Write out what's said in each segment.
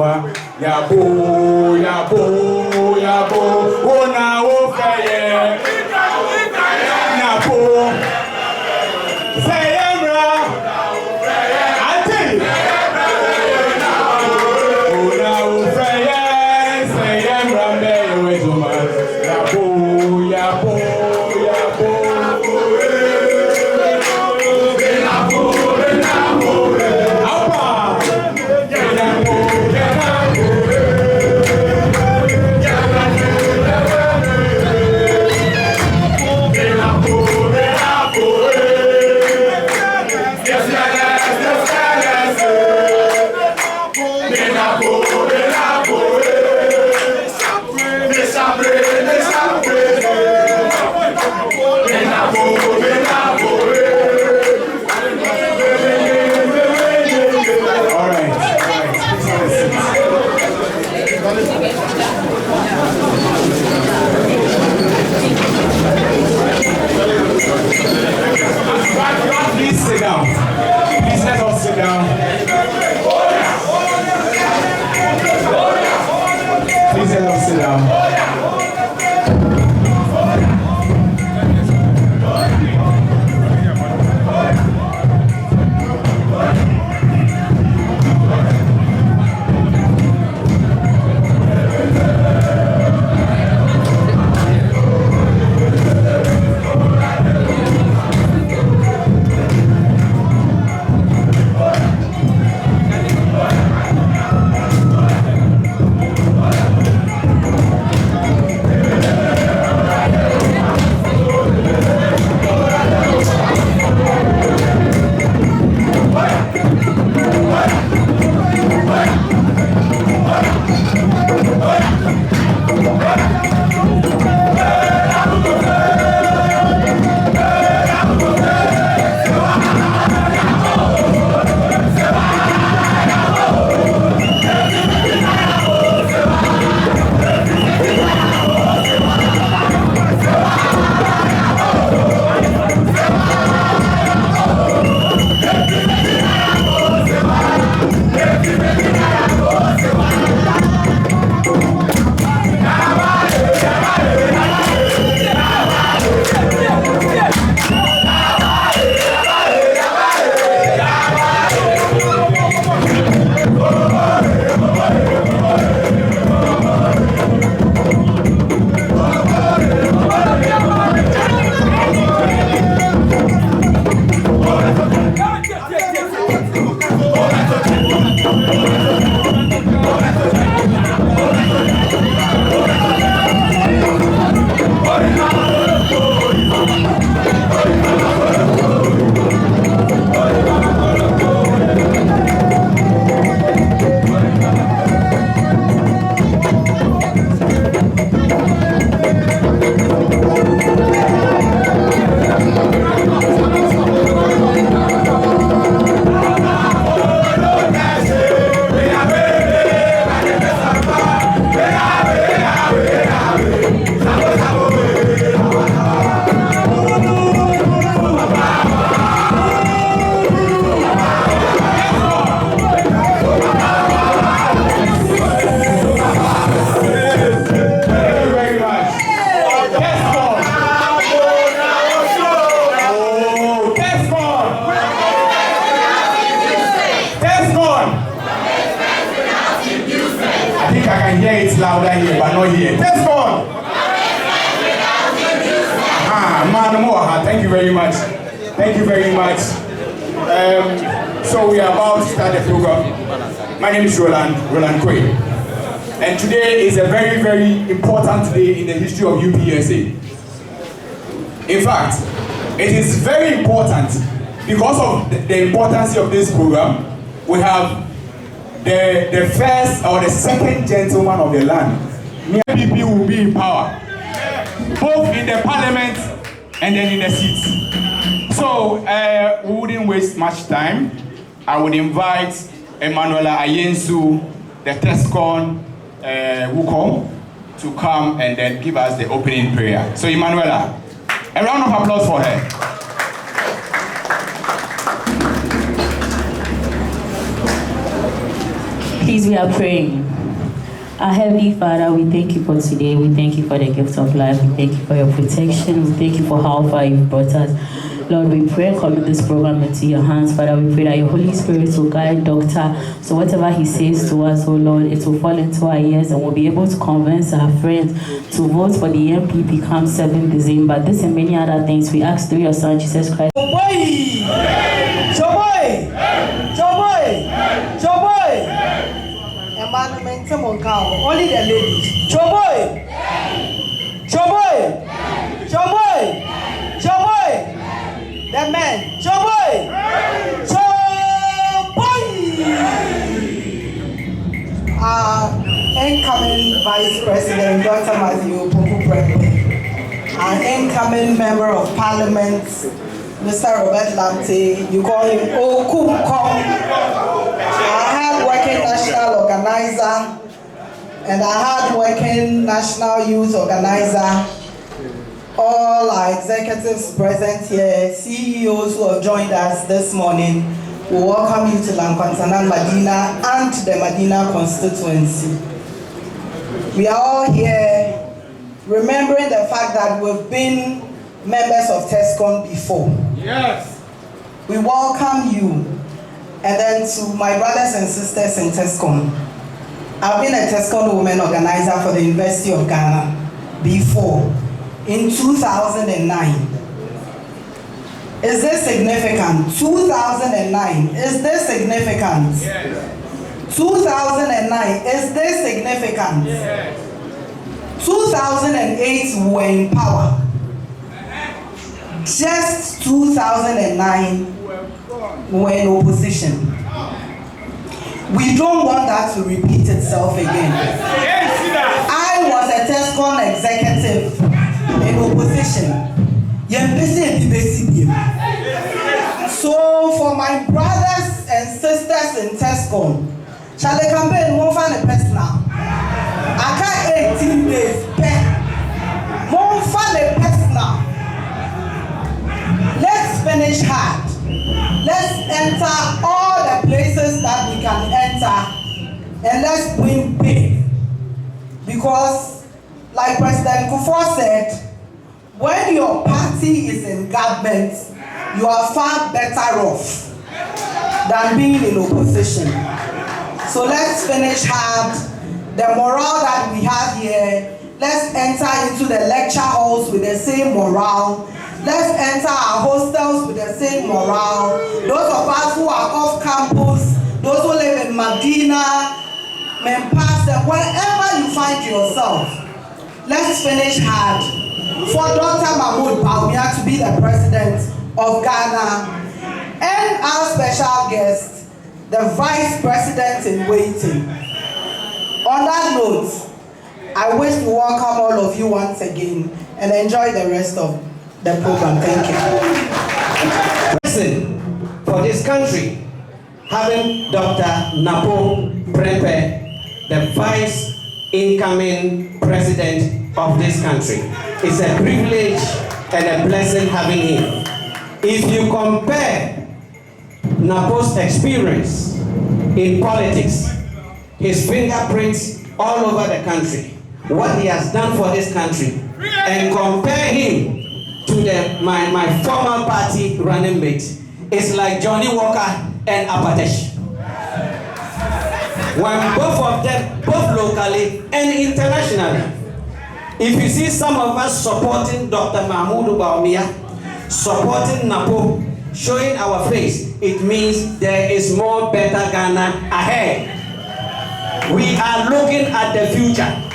Mahama, Yabo, Yabo, Yabo, Ona Ofaye, Napo, Sayemra, Ati, Ona Ofaye, Sayemra, Mewejuma, Yabo, Yabo, Yabo. Please sit down. Please let us sit down. Please let us sit down. Louder here, but not here. Test God. Thank you very much. Thank you very much. So we are about to start the program. My name is Roland Quay. And today is a very, very important day in the history of UPSA. In fact, it is very important because of the importance of this program. We have the first or the second gentleman of the land. NPP will be in power, both in the parliament and then in the seats. So we wouldn't waste much time. I would invite Emanuela Ayensu, the TESCON Wukom, to come and then give us the opening prayer. So Emanuela, a round of applause for her. Please, we are praying. Our Heavenly Father, we thank you for today. We thank you for the gift of life. We thank you for your protection. We thank you for how far you've brought us. Lord, we pray and commit this program into your hands. Father, we pray that your Holy Spirit will guide Doctor. So whatever he says to us, oh Lord, it will fall into our ears and we'll be able to convince our friends to vote for the MPP come 7th December. This and many other things we ask through your Son, Jesus Christ. Only the ladies. Choboy! Choboy! Choboy! Choboy! The men. Choboy! Choboy! Incoming Vice President Dr. Matthew Poku-Prempe, our incoming Member of Parliament, Mr. Robert Lamte, you call him Okumkom, our hard-working national organizer, and our hard-working national youth organizer, all our executives present here, CEOs who have joined us this morning, we welcome you to Lankwantana Medina and to the Medina constituency. We are all here remembering the fact that we've been members of TESCON before. Yes. We welcome you. And then to my brothers and sisters in TESCON. I've been a TESCON women organizer for the University of Ghana before, in 2009. Is this significant? 2009, is this significant? Yes. 2009, is this significant? Yes. 2008, we were in power. Just 2009, we were in opposition. We don't want that to repeat itself again. I was a TESCON executive in opposition. So for my brothers and sisters in TESCON, shall I campaign more for the personal? I got 18 days more for the personal. Let's finish hard. Let's enter all the places that we can enter and let's win big. Because, like President Kufuor said, when your party is in government, you are far better off than being in opposition. So let's finish hard. The morale that we have here, let's enter into the lecture halls with the same morale. Let's enter our hostels with the same morale. Those of us who are off campus, those who live in Medina, Mempasa, wherever you find yourself, let's finish hard for Dr. Mahmoud Bawumia to be the president of Ghana and our special guest, the vice president in waiting. On that note, I wish to welcome all of you once again and enjoy the rest of the program. Thank you. Listen, for this country, having Dr. Napo Prempe, the vice incoming president of this country, it's a privilege and a blessing having him. If you compare Napo's experience in politics, his fingerprints all over the country, what he has done for this country, and compare him to my former party running mate, it's like Johnny Walker and Apatesh. When both of them, both locally and internationally, if you see some of us supporting Dr. Mahmoud Bawumia, supporting Napo, showing our face, it means there is more better Ghana ahead. We are looking at the future.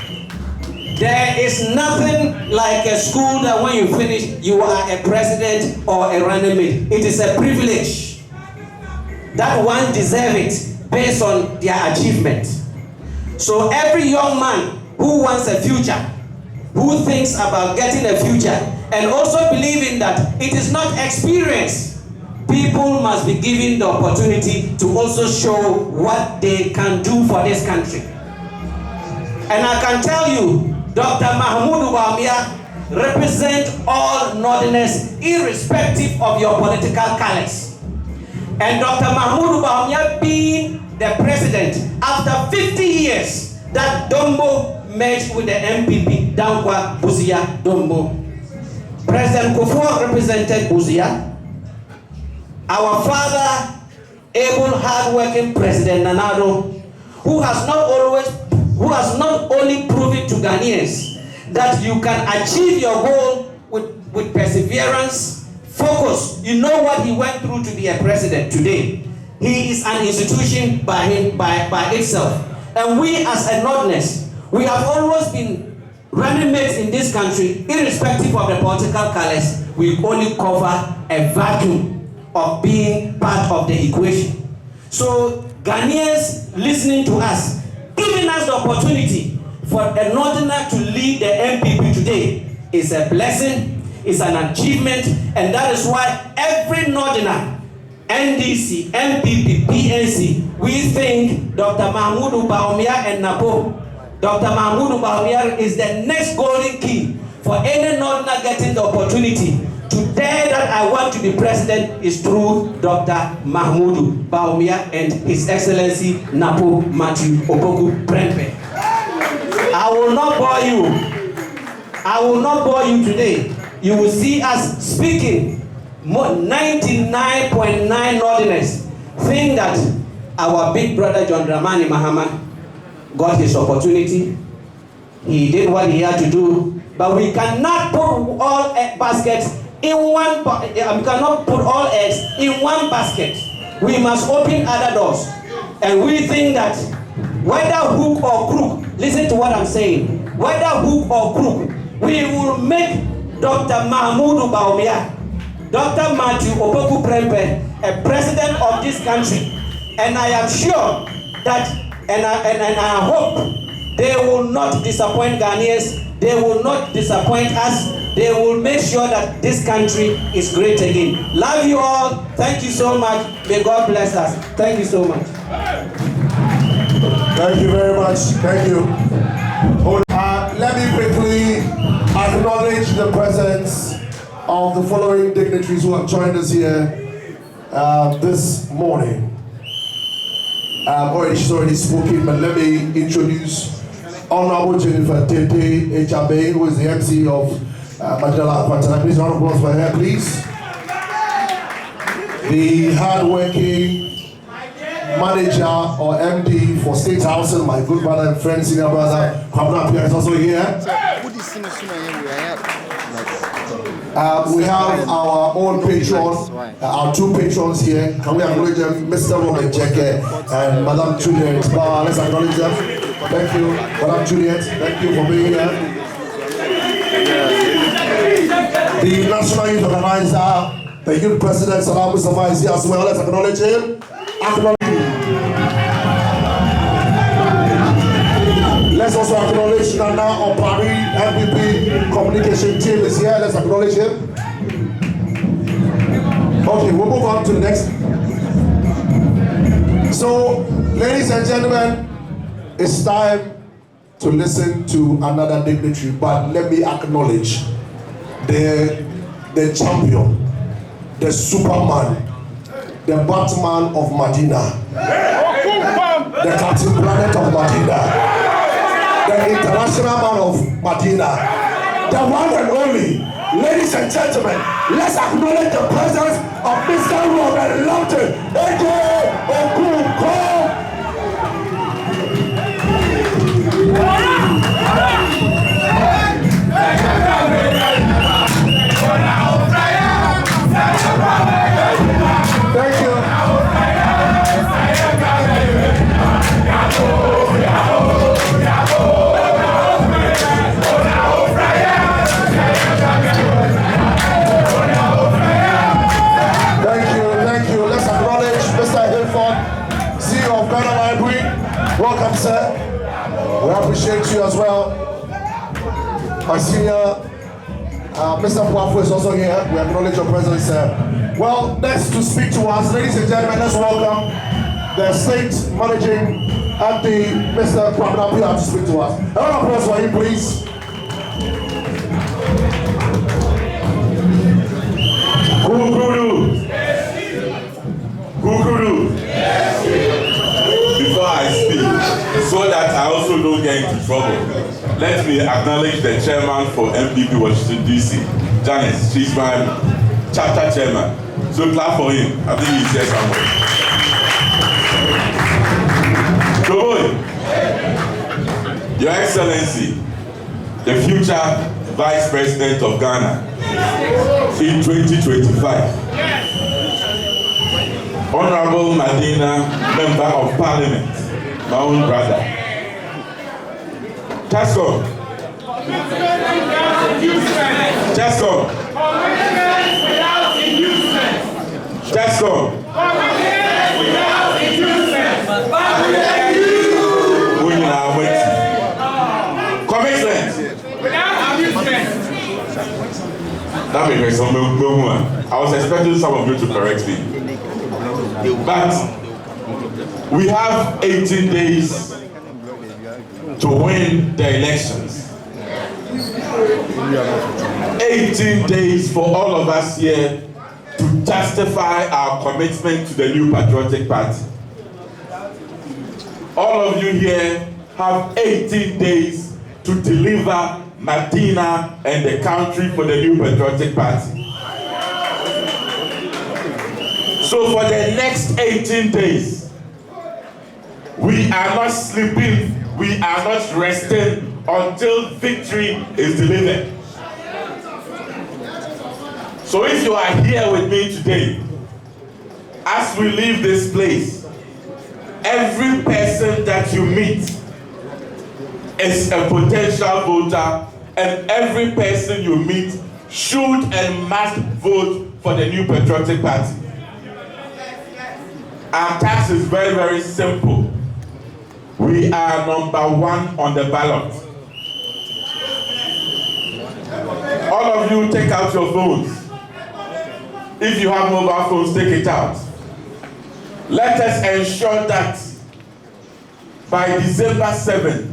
There is nothing like a school that when you finish, you are a president or a running mate. It is a privilege that one deserves it based on their achievement. So every young man who wants a future, who thinks about getting a future, and also believing that it is not experience, people must be given the opportunity to also show what they can do for this country. And I can tell you, Dr. Mahmoud Bawumia represents all Northerners irrespective of your political colors. And Dr. Mahmoud Bawumia being the president after 50 years that Dombo merged with the MPP, Dankwa Busia Dombo. President Kufuor represented Busia. Our father, able, hard-working President Nanado, who has not only proven to Ghanaians that you can achieve your goal with perseverance, focus. You know what he went through to be a president today. He is an institution by itself. And we as a Northerners, we have always been running mates in this country, irrespective of the political colors. We only cover a vacuum of being part of the equation. So Ghanaians listening to us, giving us the opportunity for a Northerner to lead the MPP today is a blessing, is an achievement, and that is why every Northerner, NDC, MPP, PNC, we think Dr. Mahmoud Bawumia and Napo. Dr. Mahmoud Bawumia is the next golden key for any Northerner getting the opportunity to dare that I want to be president is through Dr. Mahmoud Bawumia and His Excellency Napo Matthew Opoku Prempeh. I will not bore you. I will not bore you today. You will see us speaking. 99.9 Northerners think that our big brother John Dramani Mahama got his opportunity. He did what he had to do, but we cannot put all baskets in one. We cannot put all eggs in one basket. We must open other doors, and we think that whether hook or crook, listen to what I'm saying. Whether hook or crook, we will make Dr. Mahmoud Bawumia, Dr. Matthew Opoku Prempeh, a president of this country, and I am sure that, and I hope they will not disappoint Ghanaians. They will not disappoint us. They will make sure that this country is great again. Love you all. Thank you so much. May God bless us. Thank you so much. Thank you very much. Thank you. Let me quickly acknowledge the presence of the following dignitaries who have joined us here this morning. She's already spoken, but let me introduce Honorable Jennifer Tete Echabe, who is the MC of Madela Aquatana. Please, round of applause for her, please. The hard-working manager or MD for State Housing, my good brother and friend, senior brother, Kwabena Pierre is also here. We have our own patron, our two patrons here. Can we acknowledge them, Mr. Robert Jeke and Madam Juliet? Let's acknowledge them. Thank you, Madam Juliet. Thank you for being here. The National Youth Organizer, the Youth President, Salam Mustafa is here as well. Let's acknowledge him. Let's also acknowledge Nana Opari, MPP communication team is here. Let's acknowledge him. Okay, we'll move on to the next. So, ladies and gentlemen, it's time to listen to another dignitary, but let me acknowledge the champion, the Superman, the Batman of Medina, the Captain Planet of Medina, the international man of Medina, the one and only. Ladies and gentlemen, let's acknowledge the presence of Mr. Robert Lupton, aka Okunko. Thank you. Thank you. Let's acknowledge Mr. Hilford, CEO of Ghana Library. Welcome, sir. We appreciate you as well. Our senior, Mr. Puafu is also here. We acknowledge your presence, sir. Well, next to speak to us, ladies and gentlemen, let's welcome the state managing MD, Mr. Kwabena Pierre, to speak to us. A round of applause for him, please. don't get into trouble, let me acknowledge the chairman for MPP Washington DC, Janice. She's my chapter chairman. So clap for him. I think he's here somewhere. So, Your Excellency, the future Vice President of Ghana in 2025. Honorable Madina, Member of Parliament, my own brother. Tasco. Tasco. Tasco. That makes some I was expecting some of you to correct me. But we have 18 days to win the elections. 18 days for all of us here to justify our commitment to the new patriotic party. All of you here have 18 days to deliver Medina and the country for the new patriotic party. So for the next 18 days, we are not sleeping, we are not resting until victory is delivered. So if you are here with me today, as we leave this place, every person that you meet is a potential voter, and every person you meet should and must vote for the new patriotic party. Our task is very, very simple. We are #1 on the ballot. All of you take out your phones. If you have mobile phones, take it out. Let us ensure that by December 7th,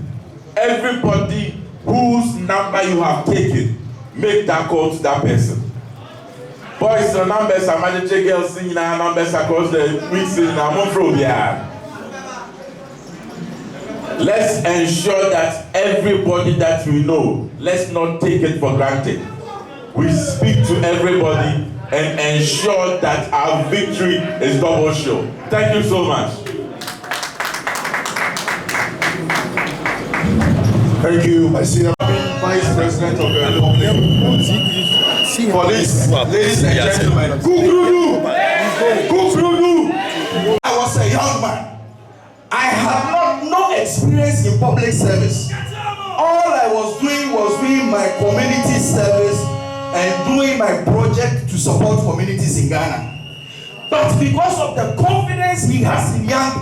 everybody whose number you have taken, make that call to that person. Boys, the numbers are magic girls singing our numbers across the weeks in Napo. Let's ensure that everybody that we know, let's not take it for granted. We speak to everybody and ensure that our victory is double sure. Thank you so much. Thank you. I see Vice President of the Republic. For this, ladies and gentlemen, I was a young man. I had no experience in public service. All I was doing my community service and doing my project to support communities in Ghana. But because of the confidence he has in young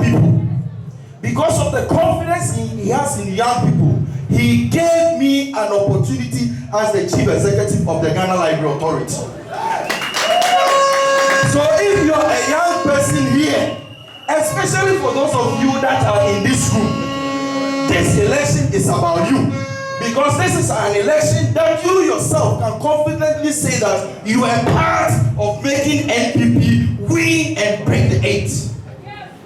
people, he gave me an opportunity as the Chief Executive of the Ghana Library Authority. So if you're a young person here, especially for those of you that are in this room, this election is about you. Because this is an election that you yourself can confidently say that you are part of making NPP win and break the 8.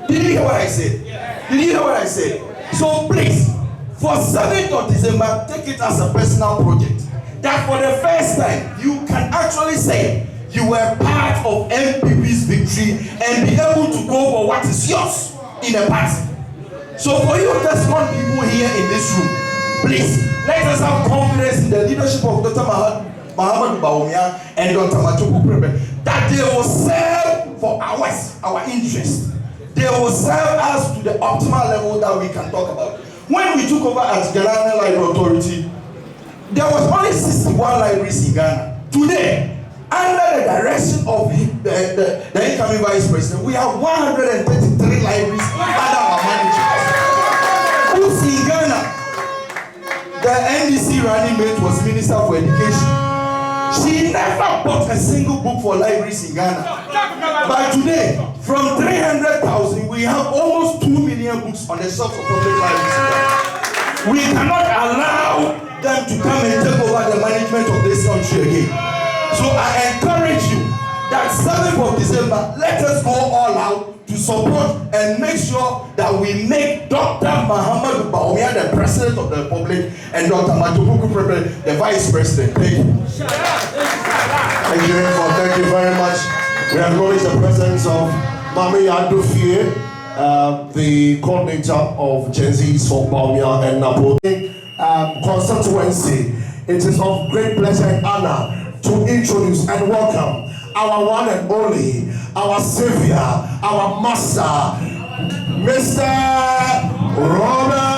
Did you hear what I said? So please, for 7th of December, take it as a personal project. That for the first time, you can actually say you were part of NPP's victory and be able to go for what is yours in a party. So for you Tescon people here in this room, please, let us have confidence in the leadership of Dr. Mahama and Dr. Machuku Prebe, that they will serve for our interest. They will serve us to the optimal level that we can talk about. When we took over as Ghana Library Authority, there was only 61 libraries in Ghana. Today, under the direction of the incoming Vice President, we have 133 libraries under our management. Who's in Ghana? The NDC running mate was Minister for Education. She never bought a single book for libraries in Ghana. But today, from 300,000, we have almost 2 million books on the shelves of public libraries. We cannot allow them to come and take over the management of this country again. So I encourage you that 7th of December, let us go all out to support and make sure that we make Dr. Mahama Bawumia the President of the Republic and Dr. Matupuku the Vice President. Thank you. Thank you very much. We acknowledge the presence of Mami Adofie, the coordinator of Gen Z's for Bawumia and Napo constituency. It is of great pleasure and honor to introduce and welcome our one and only, our savior, our master, Mr. Robert.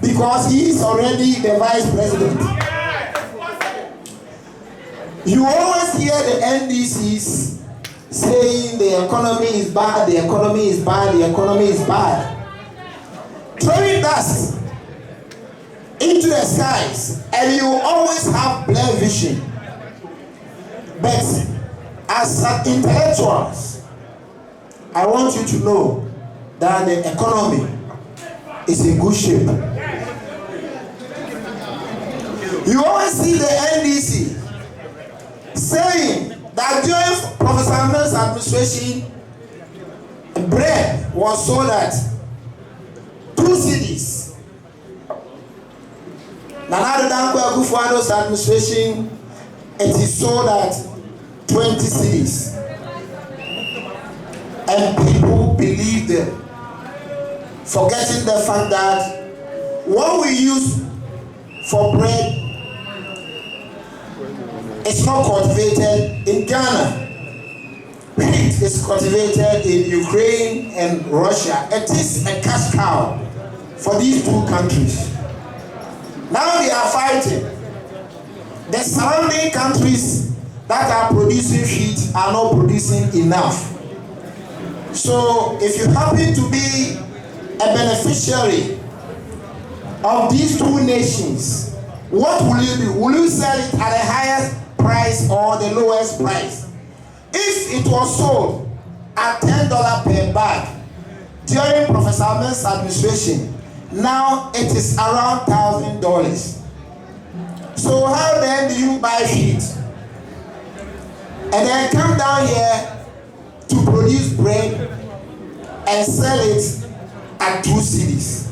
Because he is already the vice president. You always hear the NDCs saying the economy is bad, the economy is bad, the economy is bad. Throwing dust into the skies, and you always have blurred vision. But as intellectuals, I want you to know that the economy is in good shape. You always see the NDC saying that during Professor Mills' administration, bread was sold at 2 cedis. Nana Danko Akufo-Addo's administration, it is sold at 20 cedis. And people believe them, forgetting the fact that what we use for bread is not cultivated in Ghana. Wheat is cultivated in Ukraine and Russia. It is a cash cow for these two countries. Now they are fighting. The surrounding countries that are producing wheat are not producing enough. So if you happen to be a beneficiary of these two nations, what will you do? Will you sell it at the highest price or the lowest price? If it was sold at $10 per bag during Professor Mills' administration, now it is around $1,000. So how then do you buy wheat and then come down here to produce bread and sell it at 2 cedis?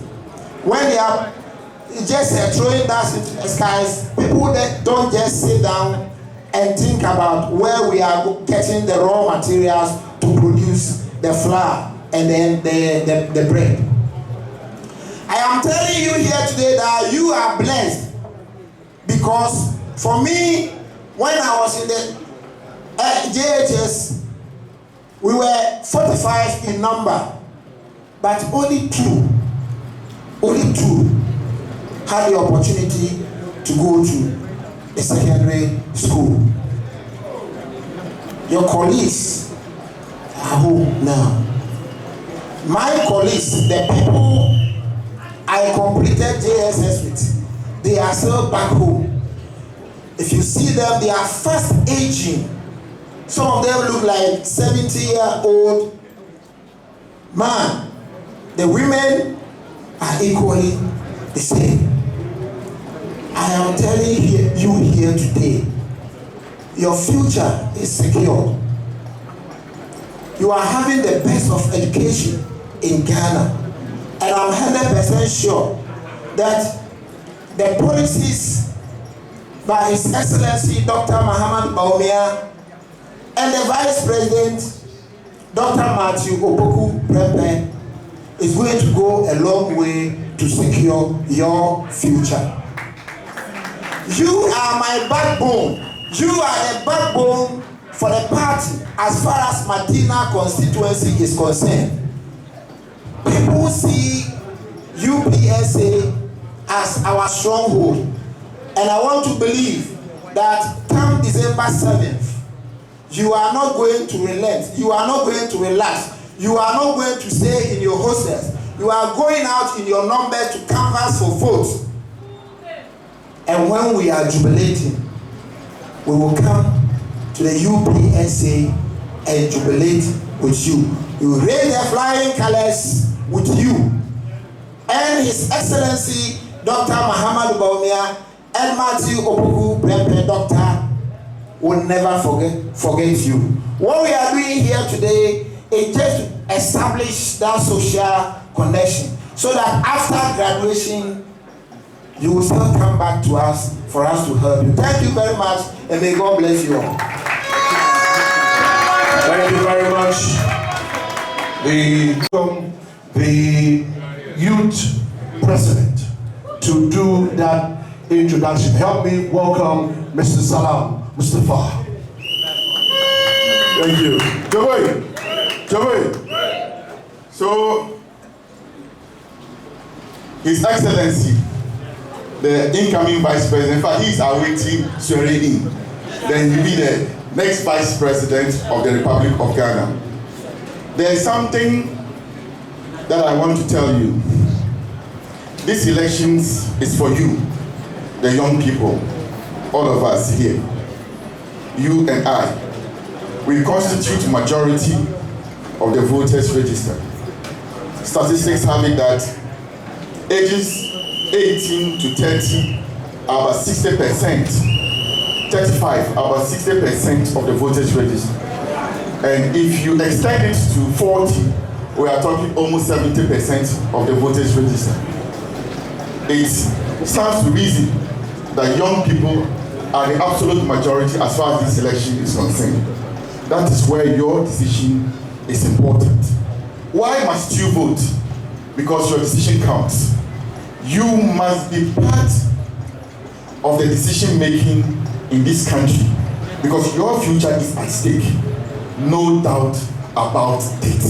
When they are just throwing dust into the skies, people that don't just sit down and think about where we are getting the raw materials to produce the flour and then the bread. I am telling you here today that you are blessed, because for me, when I was in the JHS, we were 45 in number, but only two had the opportunity to go to the secondary school. Your colleagues are home now. My colleagues, the people I completed JSS with, they are still back home. If you see them, they are fast aging. Some of them look like 70-year-old man. The women are equally the same. I am telling you here today, your future is secure. You are having the best of education in Ghana. And I'm 100% sure that the policies by His Excellency Dr. Mahama Bawumia and the Vice President Dr. Matthew Opoku Prempeh is going to go a long way to secure your future. You are my backbone. You are the backbone for the party as far as Medina constituency is concerned. People see UPSA as our stronghold, and I want to believe that come December 7th, you are not going to relent, you are not going to relax, you are not going to stay in your hostels, you are going out in your numbers to canvass for votes. And when we are jubilating, we will come to the UPSA and jubilate with you. We will raise the flying colors with you. And His Excellency Dr. Mahama Bawumia and Matthew Opoku Prempeh Doctor will never forget you. What we are doing here today is just to establish that social connection so that after graduation, you will still come back to us for us to help you. Thank you very much, and may God bless you all. Thank you very much. The youth president to do that introduction. Help me welcome Mr. Salam Mustafa. Thank you. Joey. So, His Excellency, the incoming Vice President, in fact, he is awaiting swearing in. Then he will be the next Vice President of the Republic of Ghana. There is something that I want to tell you. This elections is for you, the young people, all of us here, you and I. We constitute majority of the voters register. Statistics have it that ages 18 to 30 are about 60%, 35 about 60% of the voters register. And if you extend it to 40, we are talking almost 70% of the voters register. It stands to reason that young people are the absolute majority as far as this election is concerned. That is where your decision is important. Why must you vote? Because your decision counts. You must be part of the decision making in this country because your future is at stake. No doubt about it.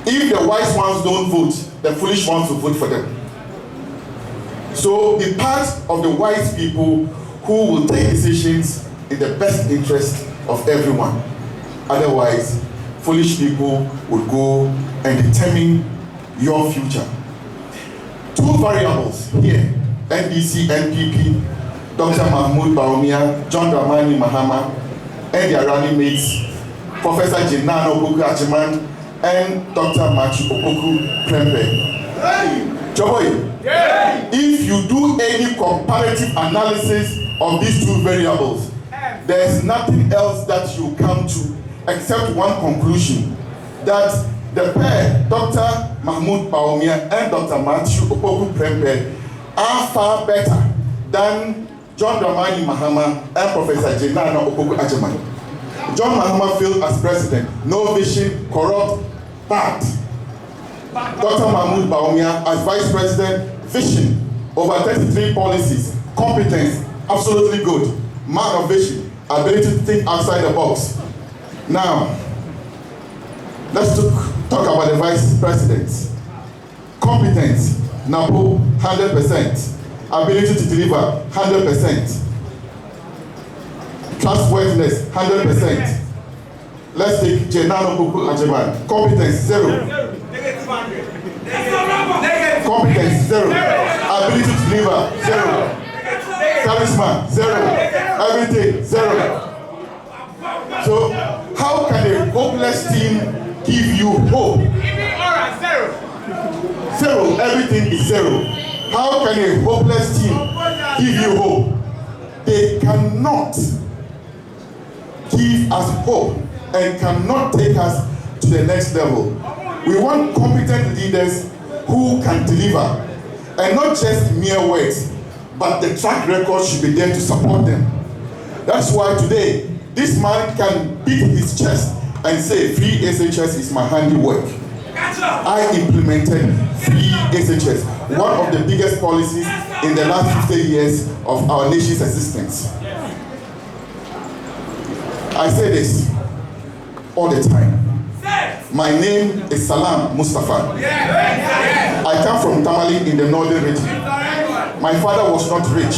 If the wise ones don't vote, the foolish ones will vote for them. So be part of the wise people who will take decisions in the best interest of everyone. Otherwise, foolish people will go and determine your future. Two variables here, NDC, NPP, Dr. Mahmoud Bawumia, John Dramani Mahama, and their running mates, Professor Jenano Opoku Acheman, and Dr. Matthew Opoku Prempeh. Choboy, if you do any comparative analysis of these two variables, there is nothing else that you come to except one conclusion, that the pair, Dr. Mahmoud Bawumia and Dr. Matthew Opoku Prempeh, are far better than John Dramani Mahama and Professor Jenano Opoku Acheman. John Mahama failed as president, no vision, corrupt, bad. Dr. Mahmoud Bawumia as vice president, vision, over 33 policies, competence, absolutely good, man of vision, ability to think outside the box. Now, let's talk about the vice presidents. Competence, Napo, 100%. Ability to deliver, 100%. Trustworthiness, 100%. Let's take Jenano Opoku Acheman. Competence, 0. Competence, 0. Ability to deliver, 0. Charisma, 0. Everything, 0. So, how can a hopeless team give you hope? 0. Everything is 0. How can a hopeless team give you hope? They cannot give us hope and cannot take us to the next level. We want competent leaders who can deliver. And not just mere words, but the track record should be there to support them. That's why today, this man can beat his chest and say, free SHS is my handiwork. I implemented free SHS, one of the biggest policies in the last 50 years of our nation's existence. I say this all the time. My name is Salam Mustafa. I come from Tamale in the northern region. My father was not rich.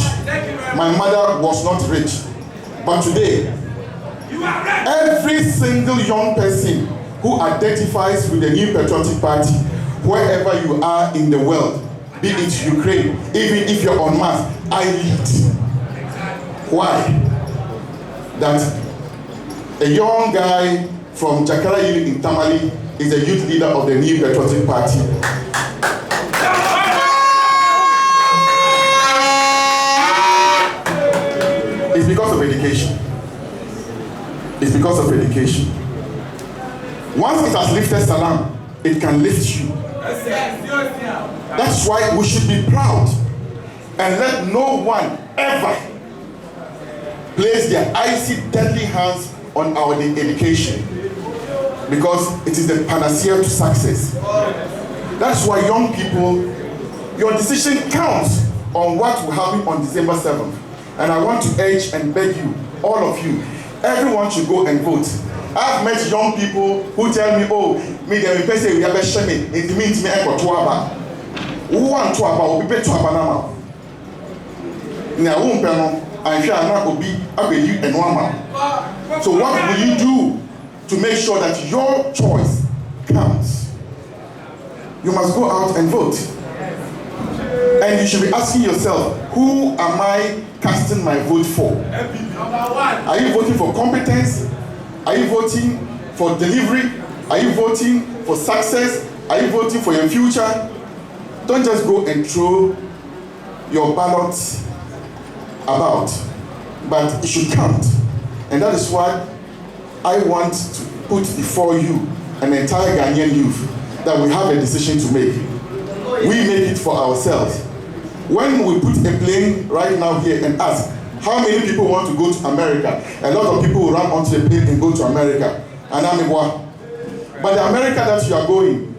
My mother was not rich. But today, every single young person who identifies with the New Patriotic Party, wherever you are in the world, be it Ukraine, even if you're on Mars, I lead. Why? That a young guy from Jakara Unit in Tamale is a youth leader of the New Patriotic Party. It's because of education. It's because of education. Once it has lifted Salam, it can lift you. That's why we should be proud and let no one ever place their icy, deadly hands on our education, because it is the panacea to success. That's why young people, your decision counts on what will happen on December 7th. And I want to urge and beg you, all of you, everyone should go and vote. I've met young people who tell me, oh, me they will say we have a shame, it means me echo to aba. Who want to aba, we pay to aba now. Now, who pay I shall not be you and one. So what will you do to make sure that your choice counts? You must go out and vote. And you should be asking yourself, who am I casting my vote for? Are you voting for competence? Are you voting for delivery? Are you voting for success? Are you voting for your future? Don't just go and throw your ballots about, but it should count. And that is what I want to put before you, an entire Ghanaian youth, that we have a decision to make. We make it for ourselves. When we put a plane right now here and ask, how many people want to go to America? A lot of people will run onto the plane and go to America. And I'm but the America that you are going,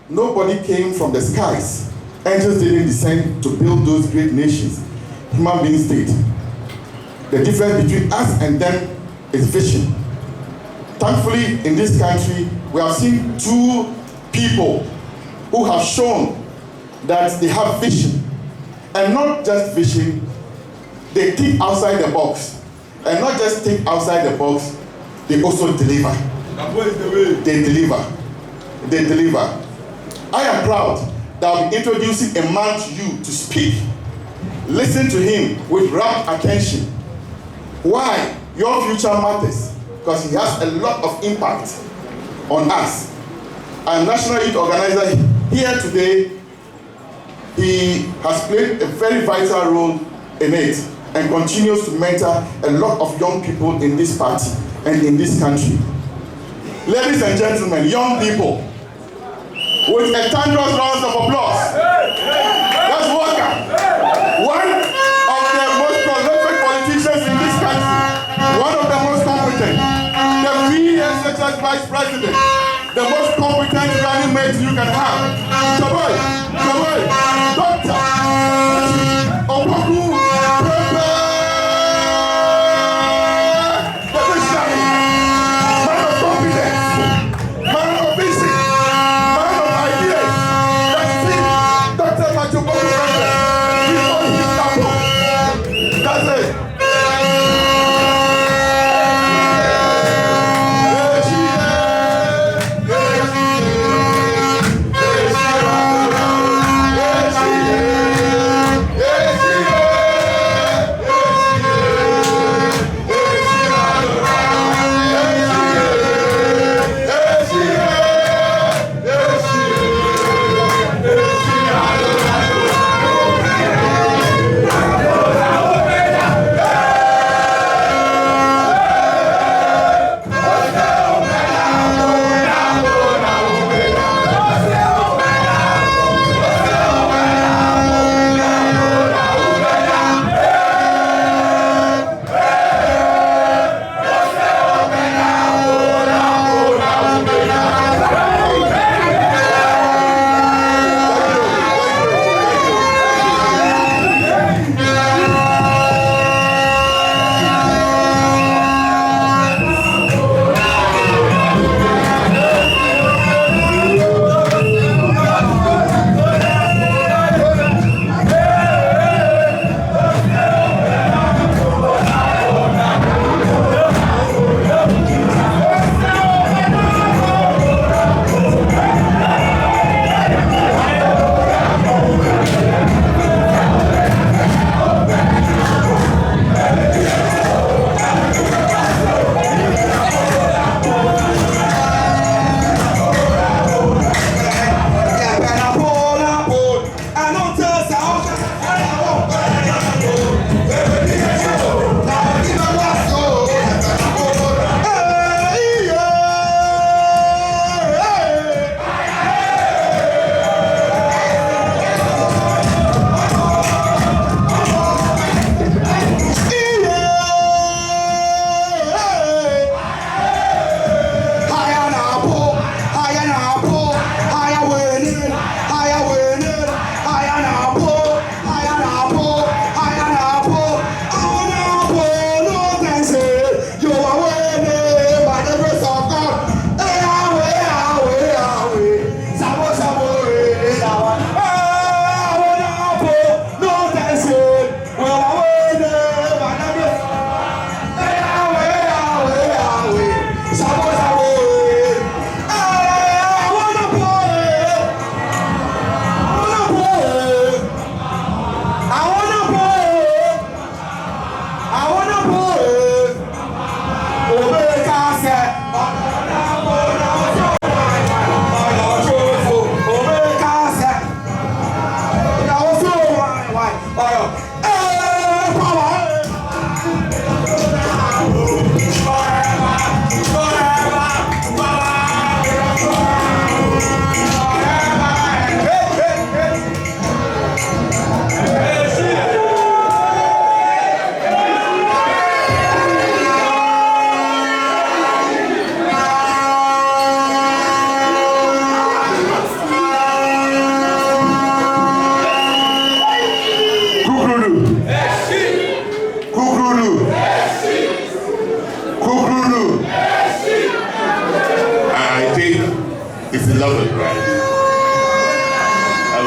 nobody came from the skies. Angels didn't descend to build those great nations. Human beings did. The difference between us and them is vision. Thankfully, in this country, we have seen two people who have shown that they have vision. And not just vision, they think outside the box. And not just think outside the box, they also deliver. They deliver. They deliver. I am proud that I'll be introducing a man to you to speak. Listen to him with rapt attention. Why? Your future matters, because he has a lot of impact on us. I'm National Youth Organizer here today. He has played a very vital role in it and continues to mentor a lot of young people in this party and in this country. Ladies and gentlemen, young people, with a thunderous round of applause, let's welcome one of the most prolific politicians in this country, one of the most competent, the VSHS Vice President, the most competent running mate you can have. Chaboy, Dr. Opoku, the visionary, man of competence, man of vision, man of ideas. That's it, Dr. Machopoku, we call him Napo. That's it.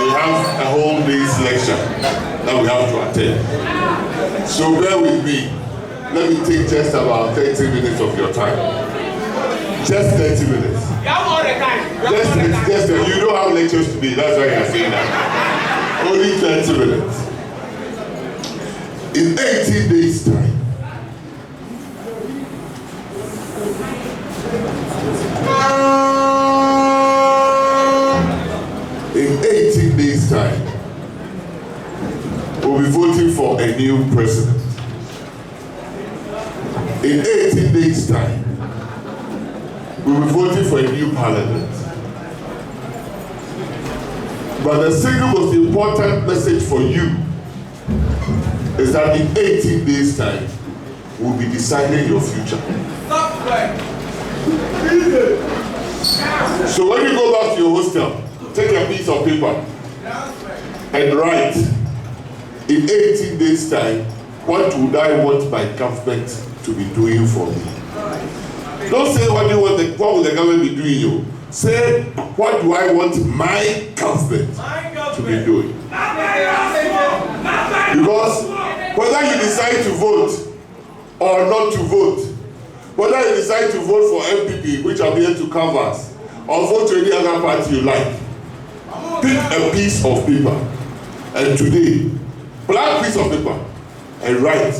we have a whole day's lecture that we have to attend. So bear with me. Let me take just about 30 minutes of your time. Just 30 minutes. Just you don't have lectures today, that's why you're saying that. Only 30 minutes. In 18 days' time, we'll be voting for a new president. In 18 days' time, we'll be voting for a new parliament. But the single most important message for you is that in 18 days' time, we'll be deciding your future. So when you go back to your hostel, take a piece of paper and write, in 18 days' time, what would I want my government to be doing for me? Don't say what will the government be doing you. Say, what do I want my government to be doing? Because whether you decide to vote or not to vote, whether you decide to vote for MPP, which I'm here to canvass, or vote to any other party you like, pick a piece of paper, and today, blank piece of paper, and write,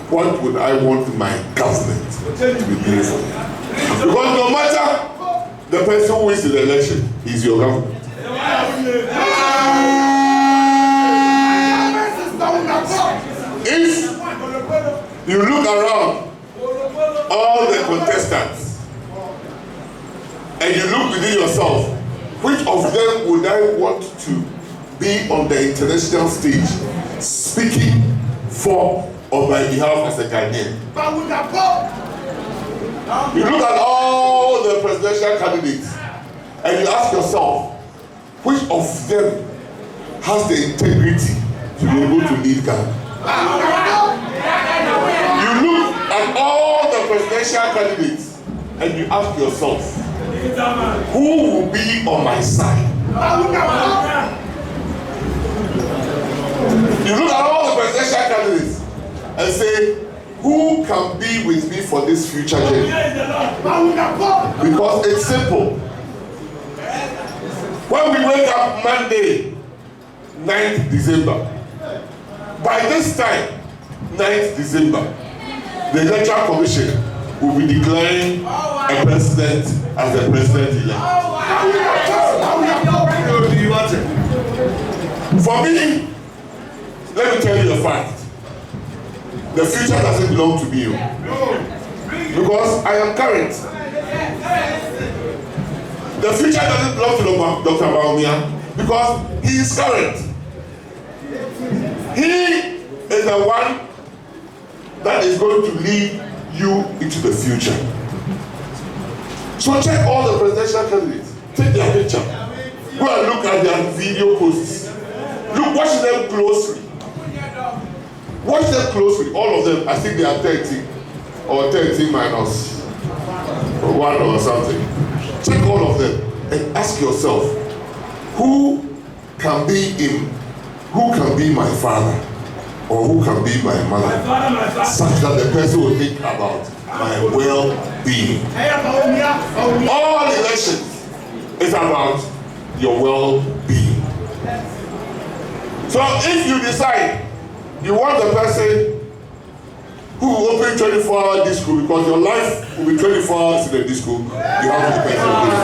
what would I want my government to be doing for me? Because no matter the person who wins the election, he's your government. If you look around all the contestants and you look within yourself, which of them would I want to be on the international stage speaking for on my behalf as a Ghanaian? You look at all the presidential candidates and you ask yourself, which of them has the integrity to be able to lead Ghana? You look at all the presidential candidates and you ask yourself, who will be on my side? You look at all the presidential candidates and say, who can be with me for this future journey? Because it's simple. When we wake up Monday, 9th December, by this time, 9th December, the Electoral Commission will be declaring a president as the president-elect. For me, let me tell you a fact. The future doesn't belong to me. Because I am current. The future doesn't belong to Dr. Bawumia because he is current. He is the one that is going to lead you into the future. So check all the presidential candidates. Take their picture. Go and look at their video posts. Watch them closely. Watch them closely. All of them, I think they are 30 or 30 minus 1 or something. Check all of them and ask yourself, who can be my father or who can be my mother, such that the person will think about my well-being. All elections is about your well-being. So if you decide you want the person who will open 24-hour disco, because your life will be 24 hours in the disco, you have to depend on this.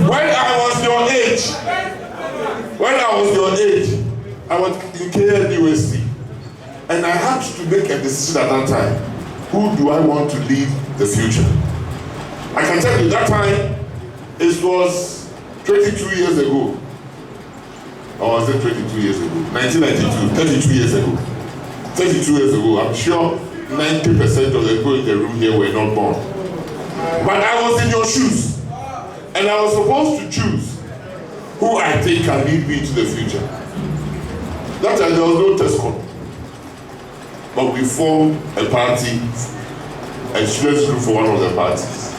When I was your age, I was in KNUST, and I had to make a decision at that time. Who do I want to lead the future? I can tell you that time, it was 22 years ago. Or was it 22 years ago? 1992, 32 years ago. 32 years ago, I'm sure 90% of the people in the room here were not born. But I was in your shoes. And I was supposed to choose who I think can lead me to the future. That time there was no test call. But we formed a party and students look for one of the parties.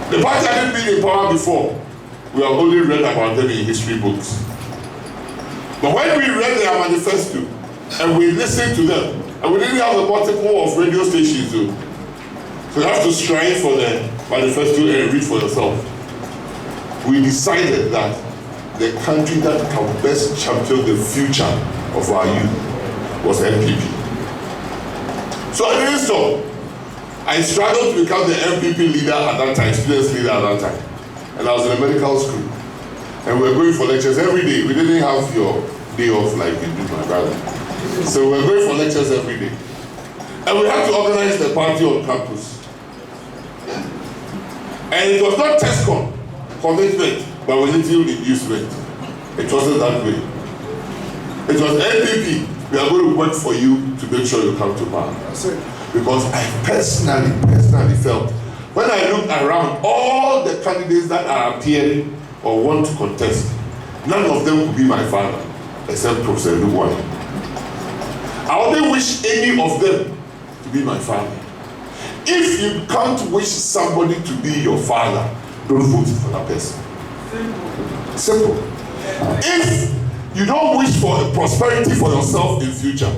The party hadn't been in power before. We have only read about them in history books. But when we read their manifesto and we listened to them, and we didn't have the multiple of radio stations too, so you have to strive for the manifesto and read for yourself. We decided that the country that can best champion the future of our youth was NPP. So I didn't stop. I struggled to become the MPP leader at that time, students leader at that time. And I was in a medical school. And we were going for lectures every day. We didn't have your day off like you do, my brother. So we were going for lectures every day. And we had to organize the party on campus. And it was not TESCOM commitment, but with little inducement. It wasn't that way. It was NPP. We are going to work for you to make sure you come to power. Because I personally felt, when I looked around, all the candidates that are appearing or want to contest, none of them could be my father, except Professor Luwani. I only wish any of them to be my father. If you can't wish somebody to be your father, don't vote for that person. Simple. If you don't wish for a prosperity for yourself in future,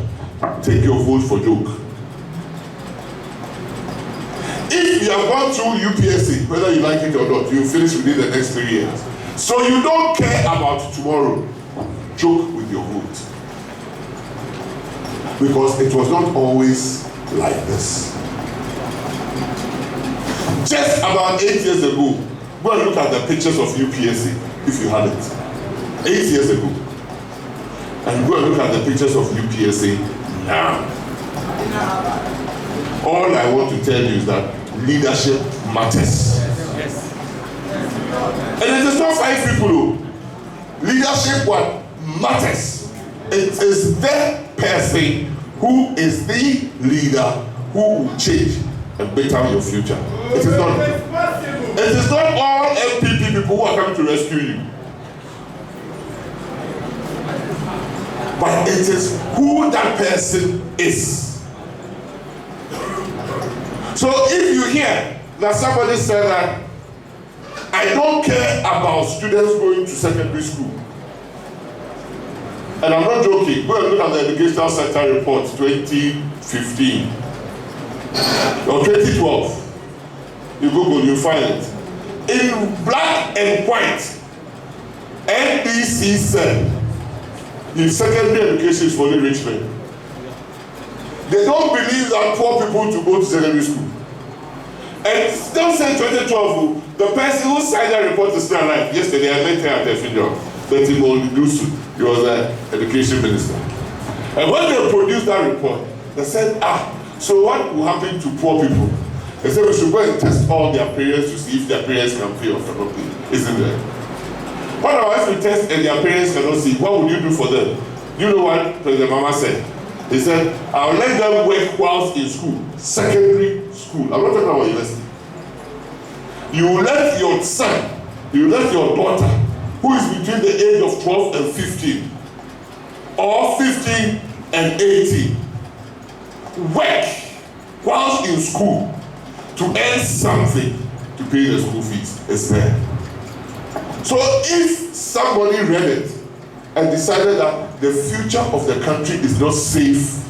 take your vote for joke. If you have gone through UPSC, whether you like it or not, you finish within the next 3 years. So you don't care about tomorrow. Joke with your vote. Because it was not always like this. Just about 8 years ago, go and look at the pictures of UPSC, if you had it. 8 years ago. And go and look at the pictures of UPSC now. All I want to tell you is that leadership matters. Yes. And it is not 5 people. Leadership what matters. It is the person who is the leader who will change and better your future. It is not. It is not all MPP people who are coming to rescue you. But it is who that person is. So if you hear that somebody said that I don't care about students going to secondary school, and I'm not joking, go and look at the Educational Sector Report 2015 or 2012. You Google, you find it. In black and white, NDC said in secondary education is for only rich men. They don't believe that poor people to go to secondary school. And still say 2012, the person who signed that report is still alive. Yesterday I met her at the funeral. Betty Moldusu, he was the education minister. And when they produced that report, they said, so what will happen to poor people? They said we should go and test all their parents to see if their parents can pay or cannot pay. Isn't there? What about if we test and their parents cannot see? What would you do for them? You know what President Mahama said? He said, I'll let them work whilst in school, secondary school. I'm not talking about university. You let your son, you let your daughter, who is between the age of 12 and 15, or 15 and 18, work whilst in school to earn something to pay the school fees. It's there. So if somebody read it and decided that the future of the country is not safe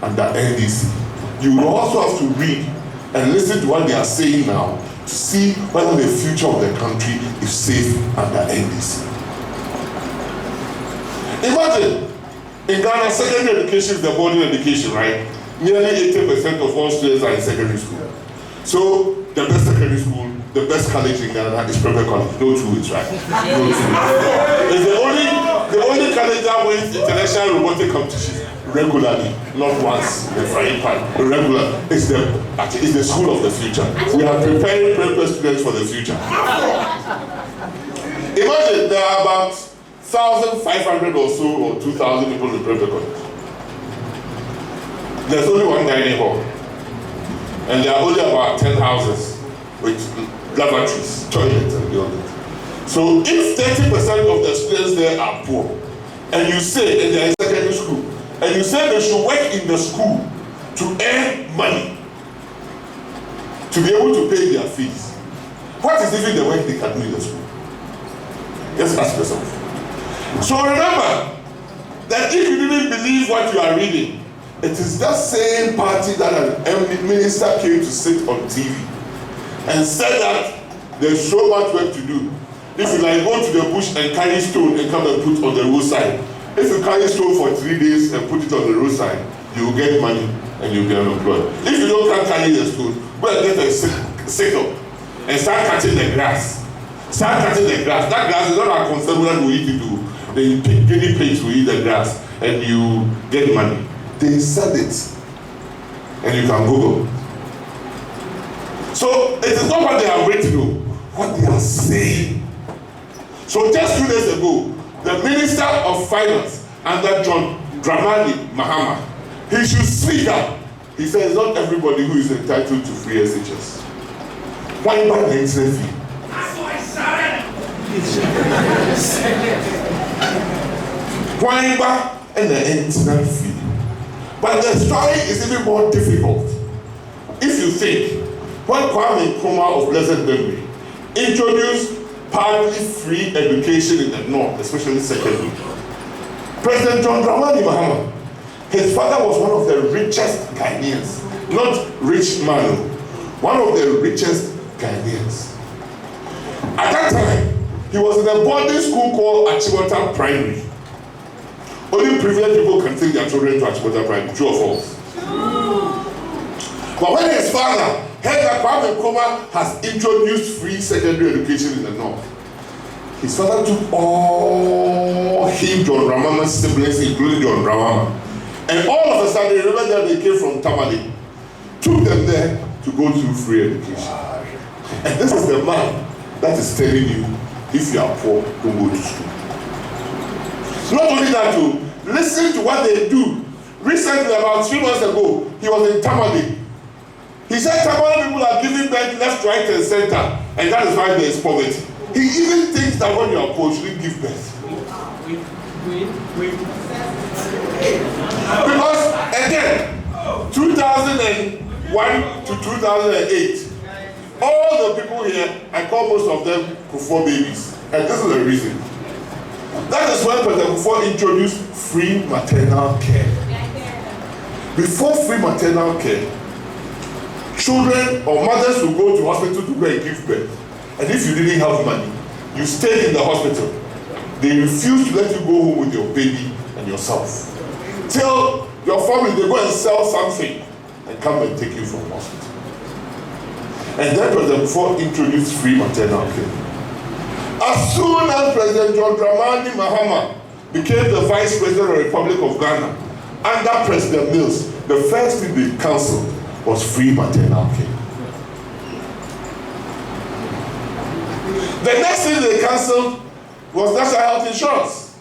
under NDC, you will also have to read and listen to what they are saying now to see whether the future of the country is safe under NDC. Imagine, in Ghana, secondary education is the boarding education, right? Nearly 80% of all students are in secondary school. So the best secondary school, the best college in Ghana is private college. No two ways, right? No two ways. It's the only college that wins international robotic competitions regularly, not once in the frying pan, regular. It's the school of the future. We are preparing private students for the future. Imagine there are about 1,500 or so, or 2,000 people in private college. There's only one dining hall. And there are only about 10 houses with lavatories, toilets, and the others. So if 30% of the students there are poor, and you say, and they're in secondary school, and you say they should work in the school to earn money to be able to pay their fees, what is even the work they can do in the school? Just ask yourself. So remember that if you didn't believe what you are reading, it is that same party that an minister came to sit on TV and said that there's so much work to do. If you like go to the bush and carry stone and come and put on the roadside, if you carry stone for 3 days and put it on the roadside, you will get money and you'll be unemployed. If you don't carry the stone, go and get a sickle and start cutting the grass. Start cutting the grass. That grass is not a concern that we eat it to. The guinea pigs will eat the grass and you get money. They said it. And you can Google. So it is not what they have written, what they are saying. So just 2 days ago, the Minister of Finance under John Dramani Mahama, he should speak up. He says not everybody who is entitled to free SHS. Why not the internet fee? Why not the internet fee? But the story is even more difficult. If you think, when Kwame Nkrumah of blessed memory introduced partly free education in the North, especially secondary, President John Dramani Mahama, his father was one of the richest Ghanaians, not rich man, one of the richest Ghanaians. At that time, he was in a boarding school called Achimota Primary. Only privileged people can take their children to Achimota Primary, true or false? But when his father heard that Kwame Nkrumah has introduced free secondary education in the North, his father took all him, John Ramama's siblings, including John Ramama, and all of a sudden, remember that they came from Tamale, took them there to go through free education. And this is the man that is telling you, if you are poor, don't go to school. Not only that, to listen to what they do. Recently, about 3 months ago, he was in Tamale. He said Tamale people are giving birth left, right, and center, and that is why there is poverty. He even thinks that when you are poor, you shouldn't give birth. Because again, 2001 to 2008, all the people here, I call most of them Kufuor babies, and this is the reason. That is when President Kufuor introduced free maternal care. Before free maternal care, children or mothers would go to hospital to go and give birth. And if you didn't have money, you stayed in the hospital. They refused to let you go home with your baby and yourself. Till your family, they go and sell something and come and take you from the hospital. And then President Kufuor introduced free maternal care. As soon as President John Dramani Mahama became the Vice President of the Republic of Ghana, under President Mills, the first thing they cancelled was free maternal care. The next thing they cancelled was national health insurance.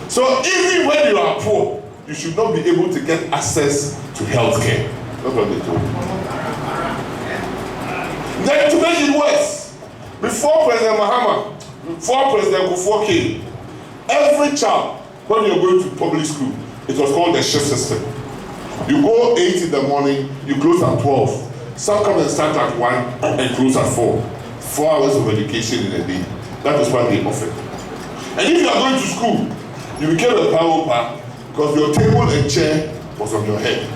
So even when you are poor, you should not be able to get access to health care. That's what they told me. Then to make it worse, before President Mahama, before President Kufuor came, every child, when you're going to public school, it was called the shift system. You go 8 in the morning, you close at 12. Some come and start at 1 and close at 4. 4 hours of education in a day. That is what they offered. And if you are going to school, you became a power because your table and chair was on your head.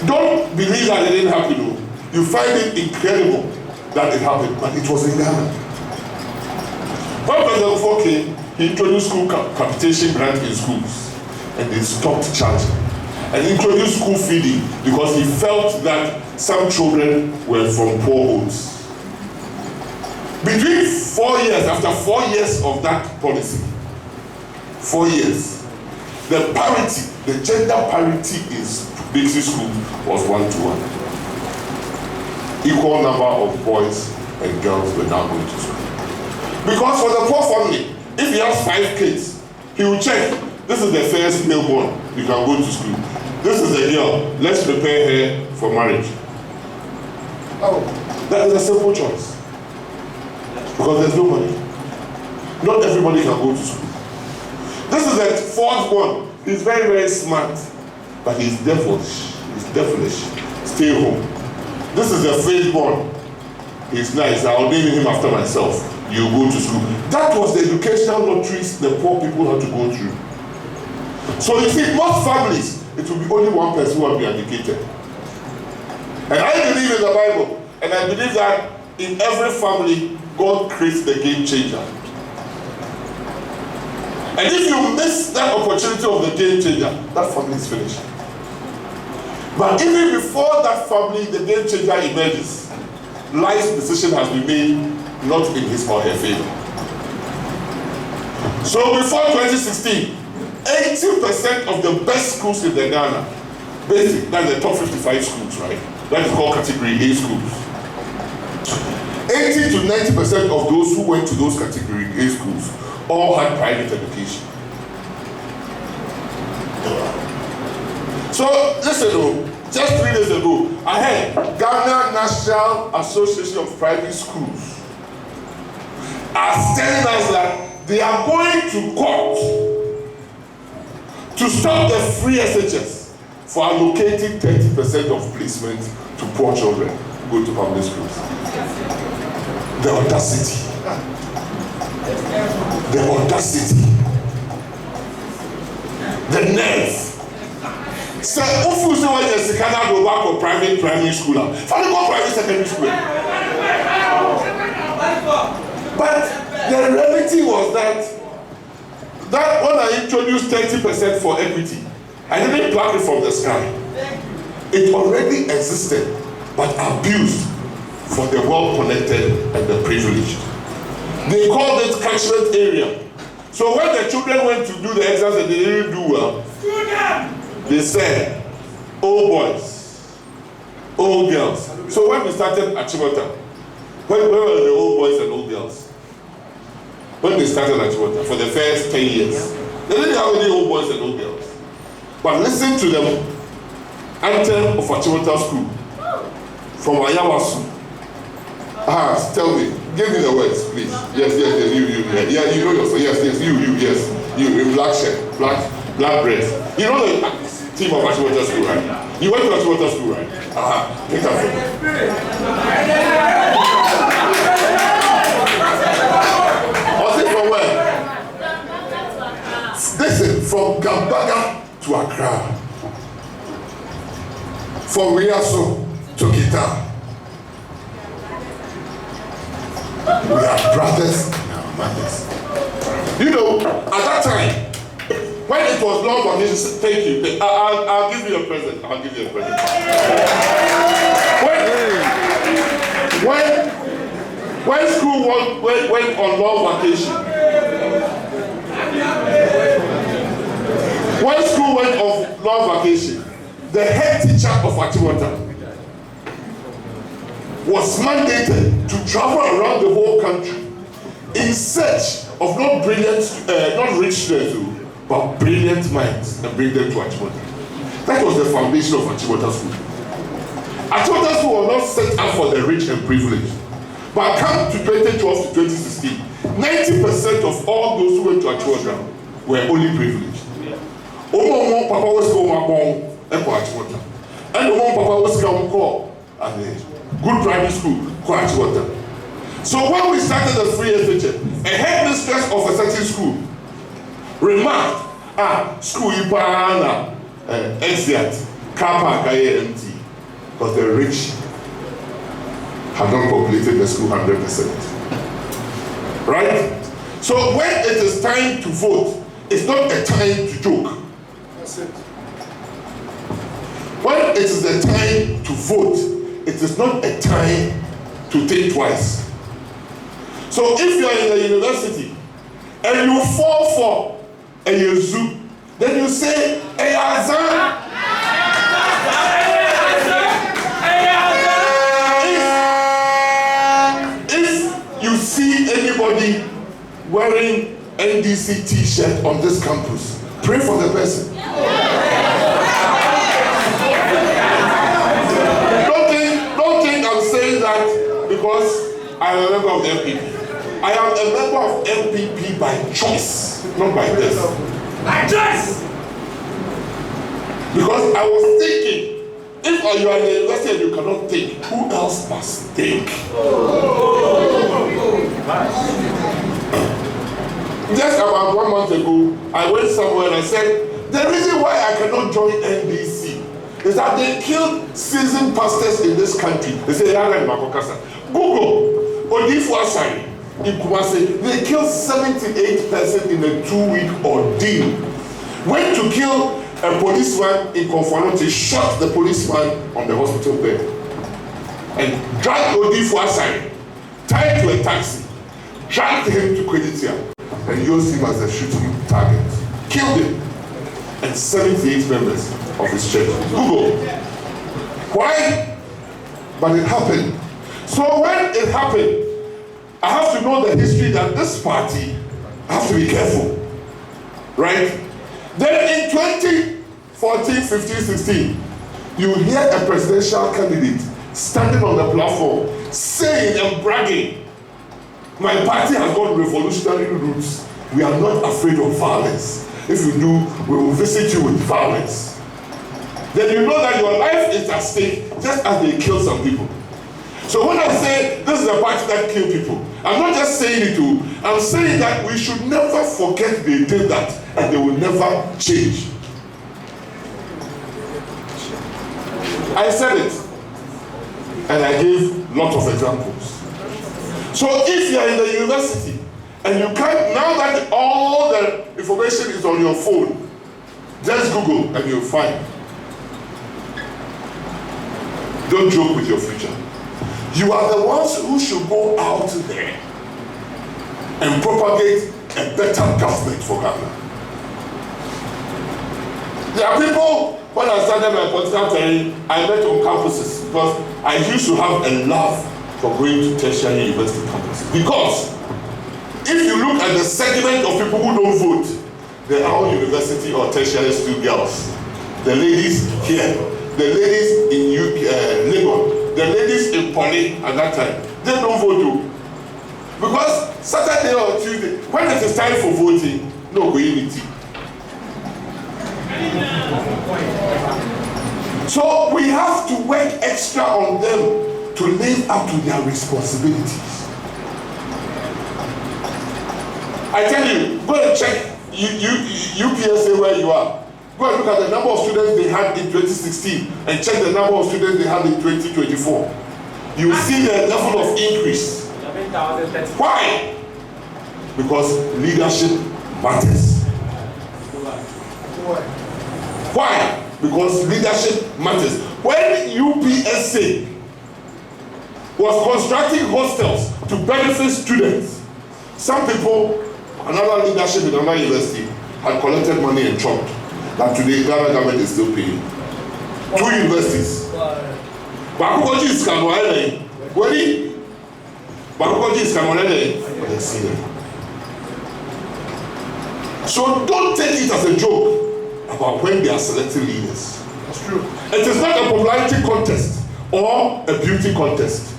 Don't believe that it didn't happen though. You find it incredible that it happened, but it was in Ghana. When President Kufuor came, he introduced school capitation grant in schools, and they stopped charging. And introduced school feeding because he felt that some children were from poor homes. Between 4 years, after 4 years of that policy, 4 years, the parity, the gender parity in basic school was 1-to-1. Equal number of boys and girls were now going to school. Because for the poor family, if he has 5 kids, he will check, this is the first male born, you can go to school. This is a girl, let's prepare her for marriage. Oh, that is a simple choice. Because there's no money. Not everybody can go to school. This is the 4th born. He's very, very smart. but he's devilish. He's devilish. Stay home. This is a firstborn. He's nice. I ordained him after myself. You go to school. That was the educational lotteries the poor people had to go through. So you see, most families, it will be only one person who will be educated. And I believe in the Bible, and I believe that in every family, God creates the game changer. And if you miss that opportunity of the game changer, that family is finished. But even before that family, the game changer emerges, life's decision has been made not in his or her favor. So before 2016, 80% of the best schools in the Ghana, basic, that's the top 55 schools, right? That is called category A schools. 80 to 90% of those who went to those category A schools all had private education. So listen, just 3 days ago, I heard Ghana National Association of Private Schools are telling us that they are going to court to stop the free SHS for allocating 30% of placement to poor children who go to public schools. The audacity. The audacity. The nerve. So, if you say when you cannot go back to private primary school, finally go private secondary school. But the reality was that when I introduced 30% for equity, I didn't pluck it from the sky. It already existed, but abused for the well-connected and the privileged. They called it catchment area. So when the children went to do the exams and they didn't do well, they said, old boys, old girls. So when we started Achimota, where were the old boys and old girls? When they started Achimota for the first 10 years, they didn't have any old boys and old girls. But listen to the anthem of Achimota School from Ayawasu. Tell me, give me the words, please. Yes, you know yourself. Yes, you in black shirt, black dress. You know the team of Achimota School, right? You went to Achimota School, right? Pick up from me. From where? Listen, from Gambaga to Accra, from Riaso to Kita. We are brothers and our mothers. You know, at that time, when it was long vacation, thank you. I'll give you a present. I'll give you a present. When school went on long vacation, when school went on long vacation, the head teacher of Achimota was mandated to travel around the whole country in search of not rich students, but brilliant minds and bring them to Achimota. That was the foundation of Achimota School. Achimota School was not set up for the rich and privileged. But come to 2012 to 2016, 90% of all those who went to Achimota were only privileged. Omo Papa was going to Achimota. And Omo Papa was going to good private school, Achimota. So when we started the free SHS, a headmistress of a certain school remarked, school Ipana, Exiat, car park empty, because the rich have not populated the school 100%. Right? So when it is time to vote, it's not a time to joke. That's it. When it is the time to vote, it is not a time to think twice. So if you are in the university and you fall for a Yezu, then you say, Eyazan. If you see anybody wearing NDC t-shirt on this campus, pray for the person. Don't think I'm saying that because I am a member of the MPP. I am a member of MPP by choice, not by death. By choice! Because I was thinking, if you are in the university and you cannot think, who else must think? Just about 1 month ago, I went somewhere and I said, the reason why I cannot join NDC is that they killed seasoned pastors in this country. They say, Google, Odifu Asari, in Kumasi, they killed 78 persons in a 2-week ordeal. Went to kill a policeman in Konfano, shot the policeman on the hospital bed. And dragged Odifu Asari, tied to a taxi, dragged him to Kweditia, and used him as a shooting target. Killed him. And 78 members of his church. Google. Why? But it happened. So when it happened, I have to know the history that this party, I have to be careful. Right? Then in 2014, 15, 16, you hear a presidential candidate standing on the platform saying and bragging, my party has got revolutionary roots. We are not afraid of violence. If you do, we will visit you with violence. Then you know that your life is at stake, just as they kill some people. So when I say this is a party that kill people, I'm not just saying it to, I'm saying that we should never forget they did that and they will never change. I said it and I gave lots of examples. So if you are in the university and you can't, now that all the information is on your phone, just Google and you'll find. Don't joke with your future. You are the ones who should go out there and propagate a better government for Ghana. There are people, when I started my political career, I met on campuses because I used to have a love for going to tertiary university campuses. Because if you look at the segment of people who don't vote, they are all university or tertiary school girls. The ladies here, the ladies in Lagos, the ladies in Poly at that time, they don't vote too. Because Saturday or Tuesday, when it is time for voting, no go unity. So we have to work extra on them to live up to their responsibilities. I tell you, go and check UPSA where you are. Go and look at the number of students they had in 2016 and check the number of students they had in 2024. You will see the level of increase. Why? Because leadership matters. Why? Because leadership matters. When UPSA was constructing hostels to benefit students, some people, another leadership in another university, had collected money and chopped. That today, Ghana government is still paying. 2 universities. Bakukoji is Kanuele. Where? Bakukoji is Kanuele. But they see them. So don't take it as a joke about when they are selecting leaders. That's true. It is not a popularity contest or a beauty contest.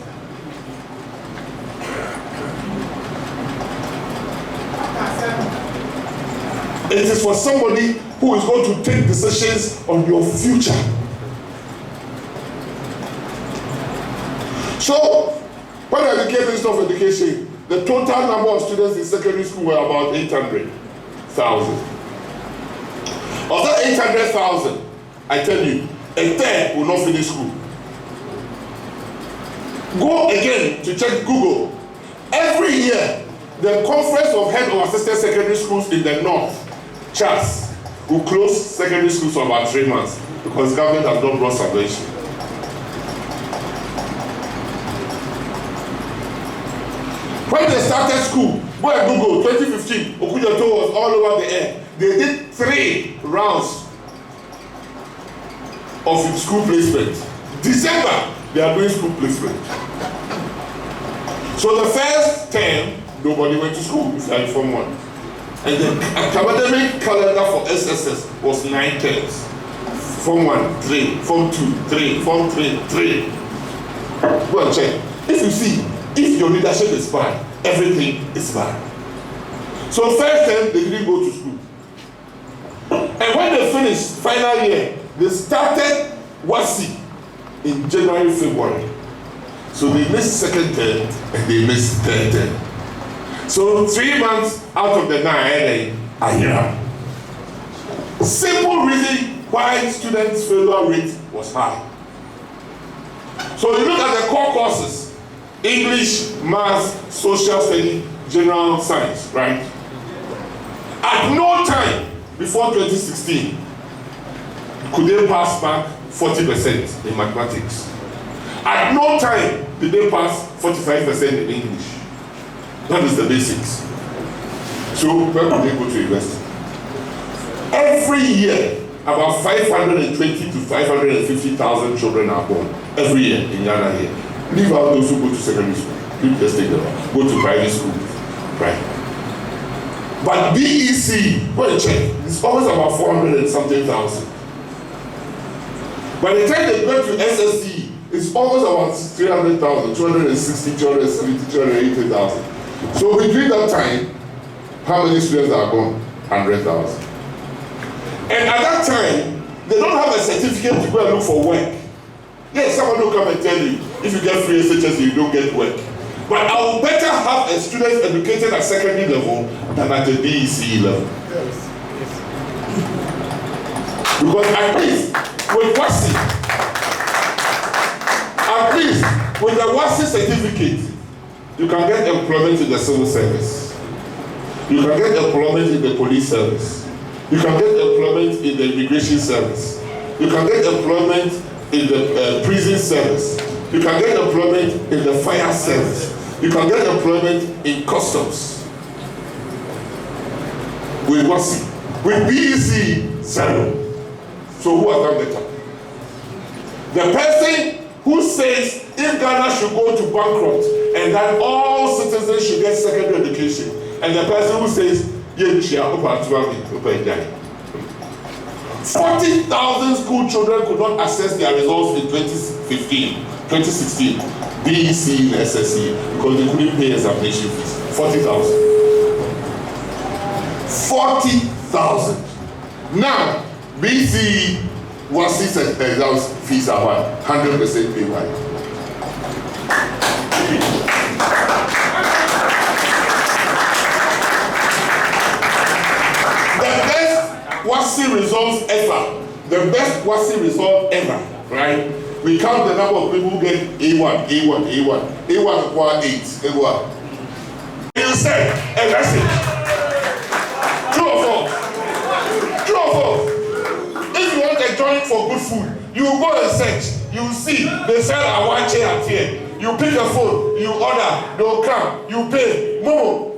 It is for somebody who is going to take decisions on your future. So, when I became Minister of Education, the total number of students in secondary school were about 800,000. Of that 800,000, I tell you, a third will not finish school. Go again to check Google. Every year, the Conference of Head of Assistant Secondary Schools in the North, CHAS, will close secondary schools for about 3 months because government has not brought salvation. When they started school, go and Google 2015, Okujoto was all over the air. They did 3 rounds of school placement. December, they are doing school placement. So the first term, nobody went to school if you are in Form 1. And the academic calendar for SSS was 9 terms. Form 1, 3, Form 2, 3, Form 3, 3. Go and check. If you see, if your leadership is bad, everything is bad. So first term, they didn't go to school. And when they finished final year, They started WASI in January, February. So they missed second term and they missed third term. So 3 months out of the 9 are here. Simple reason why students' failure rate was high. So you look at the core courses: English, Maths, Social Studies, General Science, right? At no time before 2016 could they pass back 40% in mathematics. At no time did they pass 45% in English. That is the basics. So where could they go to university? Every year, about 520 to 550,000 children are born every year in Ghana here. Leave out those who go to secondary school. People just take them out. Go to private school, right? But BEC, go and check. It's always about 400 and something thousand. By the time they go to SSC, it's almost about 300,000, 260, 270, 280,000. So between that time, how many students are gone? 100,000. And at that time, they don't have a certificate to go and look for work. Yes, someone will come and tell you, if you get free SHS, you don't get work. But I would better have a student educated at secondary level than at the BEC level. Because at least with WASI, at least with the WASI certificate, you can get employment in the civil service. You can get employment in the police service. You can get employment in the immigration service. You can get employment in the prison service. You can get employment in the fire service. You can get employment in customs. With WASI. With BEC, 0. So who has done better? The person who says if Ghana should go to bankrupt and that all citizens should get secondary education, and the person who says 40,000 school children could not access their results in 2016, BEC and SSC, because they couldn't pay examination fees. 40,000. 40,000. Now, BEC WASI exam fees are what? 100% paid by. WASI results ever. The best WASI result ever, right? We count the number of people who get A1 equal 8. You said, and that's it. True or false? True or false? If you want a joint for good food, you go and search. You see, they sell a one chair at here. You pick a phone, you order, they'll come, you pay, Momo.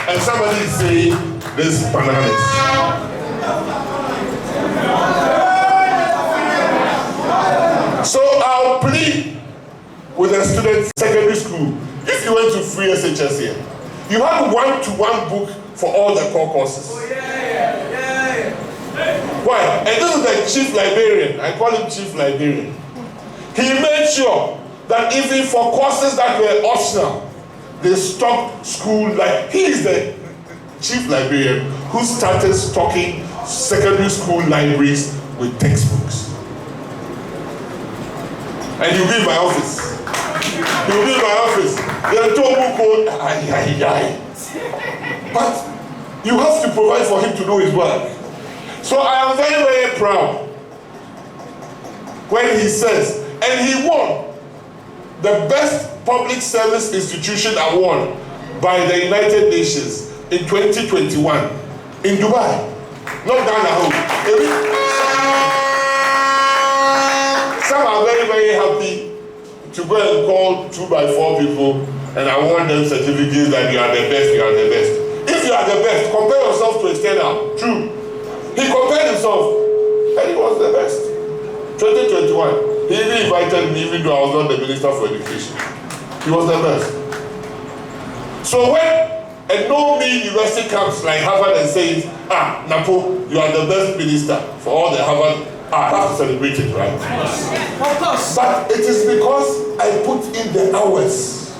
And somebody is saying, this bananas. So I'll plead with the students in secondary school. If you went to free SHS here, you have one-to-one book for all the core courses. Why? And this is the chief librarian. I call him chief librarian. He made sure that even for courses that were optional, they stopped school. Like he is the chief librarian who started stocking secondary school libraries with textbooks. And you'll be in my office. You'll be in my office. They're told code. But you have to provide for him to do his work. So I am very, very proud when he says, and he won the best public service institution award by the United Nations in 2021 in Dubai, not Ghana home. Some are very, very happy to go and call 2 by 4 people and I want them certificates that you are the best, you are the best. If you are the best, compare yourself to external. True. He compared himself and he was the best. 2021, he even invited me even though I was not the Minister for Education. He was the best. So when a no-me university comes like Harvard and says, Napo, you are the best minister for all the Harvard, I have to celebrate it, right? Of course. But it is because I put in the hours.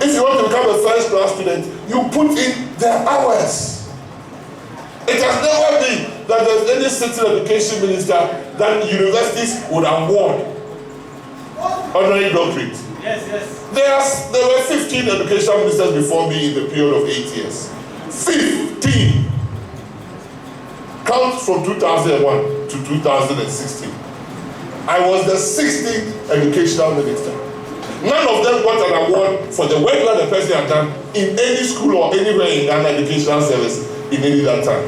If you want to become a first-class student, you put in the hours. It has never been that there's any sitting education minister that universities would award honorary doctorate. Yes. There were 15 education ministers before me in the period of 8 years. 15. Count from 2001 to 2016. I was the 16th educational minister. None of them got an award for the work that the person had done in any school or anywhere in Ghana educational service in any that time.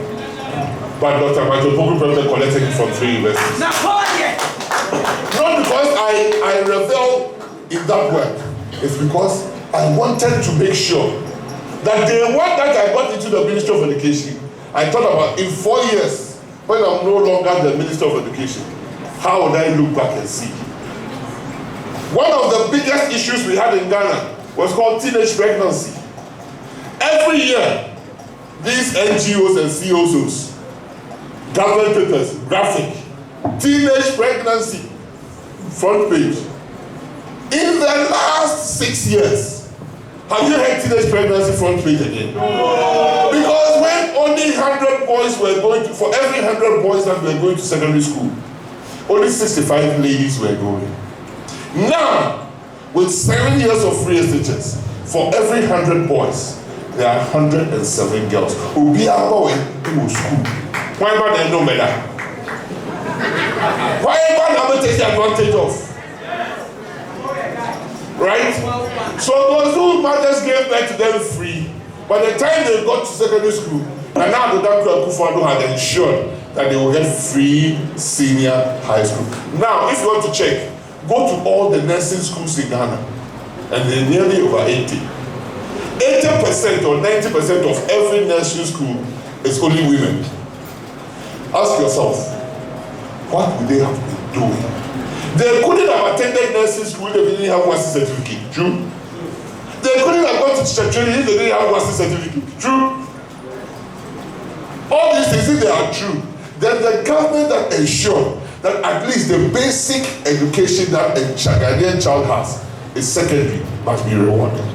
But Dr. Michael Poku collected it from 3 universities. Not because I revel in that work. It's because I wanted to make sure that the work that I got into the Ministry of Education, I thought about in 4 years, when I'm no longer the Minister of Education, how would I look back and see? One of the biggest issues we had in Ghana was called teenage pregnancy. Every year, these NGOs and COSOs, government papers, graphic, teenage pregnancy, front page. In the last 6 years, have you heard teenage pregnancy front page again? No. Because when only 100 boys were going to, for every 100 boys that were going to secondary school, only 65 ladies were going. Now, with 7 years of free SHS, for every 100 boys, there are 107 girls who be a boy in school. Why not they know better? Why not they take the advantage of? Right? So those who mothers gave birth to them free, by the time they got to secondary school, and now the Dr. Akufo-Addo had ensured that they will get free senior high school. Now, if you want to check, go to all the nursing schools in Ghana, and they're nearly over 80. 80% or 90% of every nursing school is only women. Ask yourself, what would they have been doing? They couldn't have attended nursing school if they didn't have one certificate. True. They couldn't have gone to church training if they didn't have one certificate. True. All these things, if they are true, then the government that ensure that at least the basic education that a Ghanaian child has is secondary must be rewarded.